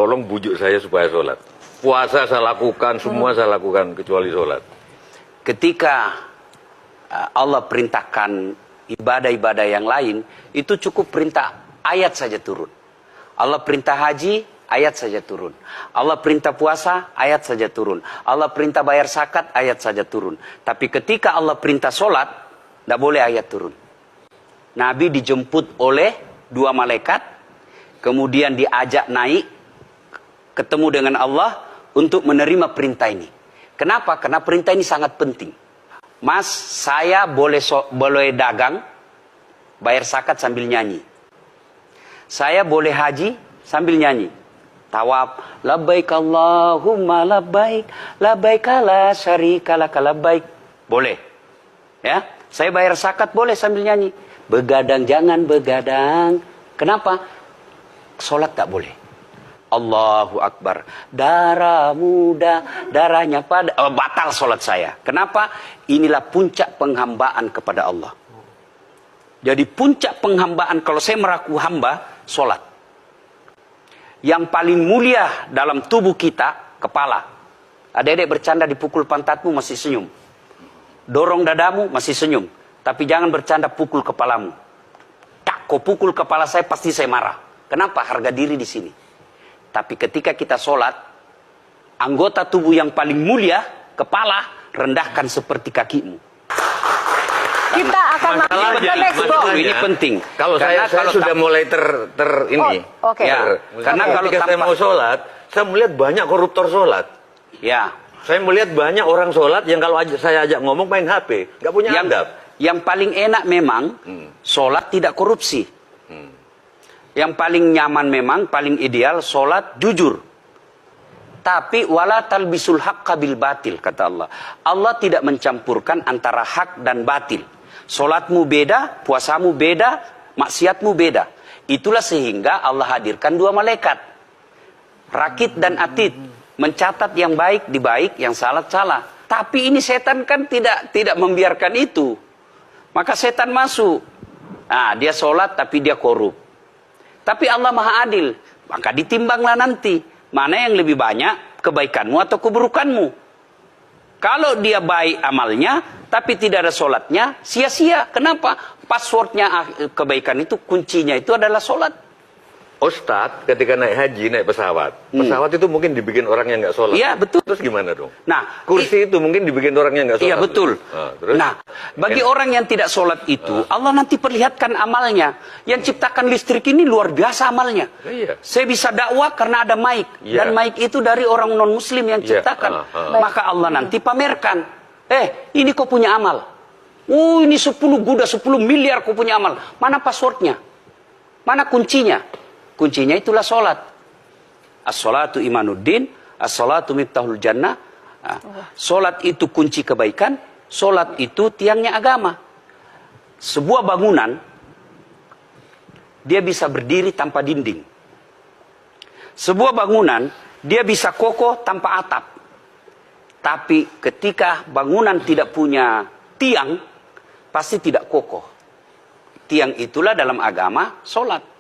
Tolong bujuk saya supaya sholat. Puasa saya lakukan, semua saya lakukan kecuali sholat. Ketika Allah perintahkan ibadah-ibadah yang lain, itu cukup perintah ayat saja turun. Allah perintah haji, ayat saja turun. Allah perintah puasa, ayat saja turun. Allah perintah bayar zakat, ayat saja turun. Tapi ketika Allah perintah sholat, tidak boleh ayat turun. Nabi dijemput oleh 2 malaikat, kemudian diajak naik, ketemu dengan Allah untuk menerima perintah ini. Kenapa? Karena perintah ini sangat penting. Mas, saya boleh dagang, bayar zakat sambil nyanyi. Saya boleh haji sambil nyanyi. Tawaf, labbaik Allahumma labbaik, labbaik la syarika laka labbaik. Boleh. Ya, saya bayar zakat boleh sambil nyanyi. Begadang jangan begadang. Kenapa? Sholat tak boleh. Allahu Akbar. Darah muda, darahnya pada batal sholat saya. Kenapa? Inilah puncak penghambaan kepada Allah. Jadi puncak penghambaan kalau saya meraku hamba, sholat. Yang paling mulia dalam tubuh kita, kepala. Adik-adik bercanda dipukul pantatmu masih senyum. Dorong dadamu masih senyum. Tapi jangan bercanda pukul kepalamu. Tak, kau pukul kepala saya pasti saya marah. Kenapa? Harga diri di sini. Tapi ketika kita sholat, anggota tubuh yang paling mulia, kepala, rendahkan seperti kakimu. Kita akan ini penting. Kalau saya sudah mulai ini. Oke. Ya, karena kalau saya mau sholat, saya melihat banyak koruptor sholat. Ya. Saya melihat banyak orang sholat yang kalau saya ajak ngomong main HP, nggak punya adab. Yang paling enak memang sholat tidak korupsi. Yang paling nyaman memang, paling ideal sholat jujur. Tapi wala talbisul haqqa bil batil, kata Allah. Allah tidak mencampurkan antara hak dan batil. Sholatmu beda, puasamu beda, maksiatmu beda. Itulah sehingga Allah hadirkan 2 malaikat. Rakit dan atid. Mencatat yang baik di baik, yang salah salah. Tapi ini setan kan tidak membiarkan itu. Maka setan masuk. Nah, dia sholat tapi dia korup. Tapi Allah Maha Adil. Maka ditimbanglah nanti. Mana yang lebih banyak, kebaikanmu atau keburukanmu. Kalau dia baik amalnya, tapi tidak ada sholatnya, sia-sia. Kenapa? Passwordnya kebaikan itu, kuncinya itu adalah sholat. Ustadz ketika naik haji, naik pesawat. Pesawat itu mungkin dibikin orang yang nggak sholat. Iya, betul. Terus gimana dong? Nah, kursi itu mungkin dibikin orang yang nggak sholat. Iya, betul. Terus? Nah, bagi orang yang tidak sholat itu, Allah nanti perlihatkan amalnya. Yang ciptakan listrik ini luar biasa amalnya. Iya. Saya bisa dakwah karena ada mic. Iya. Dan mic itu dari orang non-muslim yang ciptakan. Maka Allah nanti pamerkan. Ini kau punya amal. Ini 10 guda, 10 miliar kau punya amal. Mana passwordnya? Mana kuncinya? Kuncinya itulah sholat. As-sholatu imanuddin, as-sholatu miftahul jannah. Sholat itu kunci kebaikan, sholat itu tiangnya agama. Sebuah bangunan, dia bisa berdiri tanpa dinding. Sebuah bangunan, dia bisa kokoh tanpa atap. Tapi ketika bangunan tidak punya tiang, pasti tidak kokoh. Tiang itulah dalam agama, sholat.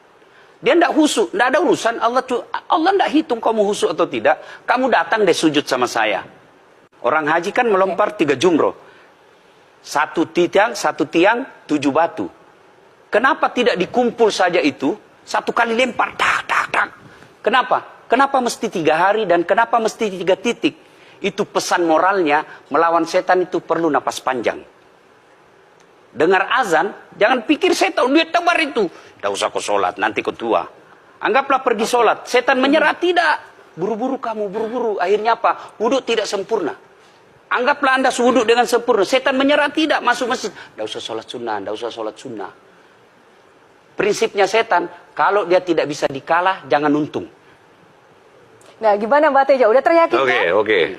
Dia tidak husuk, tidak ada urusan. Allah tidak hitung kamu husuk atau tidak. Kamu datang deh sujud sama saya. Orang haji kan melempar 3 jumroh. 1 tiang, 7 batu. Kenapa tidak dikumpul saja itu? 1 kali lempar, tak, tak, tak. Kenapa? Kenapa mesti 3 hari dan kenapa mesti 3 titik? Itu pesan moralnya, melawan setan itu perlu napas panjang. Dengar azan, jangan pikir saya tahu duit tebar itu. Tidak usah kau sholat, nanti kau tua. Anggaplah pergi sholat. Setan menyerah, tidak. Buru-buru kamu, buru-buru. Akhirnya apa? Wudhu tidak sempurna. Anggaplah Anda wudhu dengan sempurna. Setan menyerah, tidak. Masuk masjid. Tidak usah sholat sunnah, tidak usah sholat sunnah. Prinsipnya setan, kalau dia tidak bisa dikalah, jangan untung. Nah, gimana Mbak Teja? Udah teryakin kan? Oke.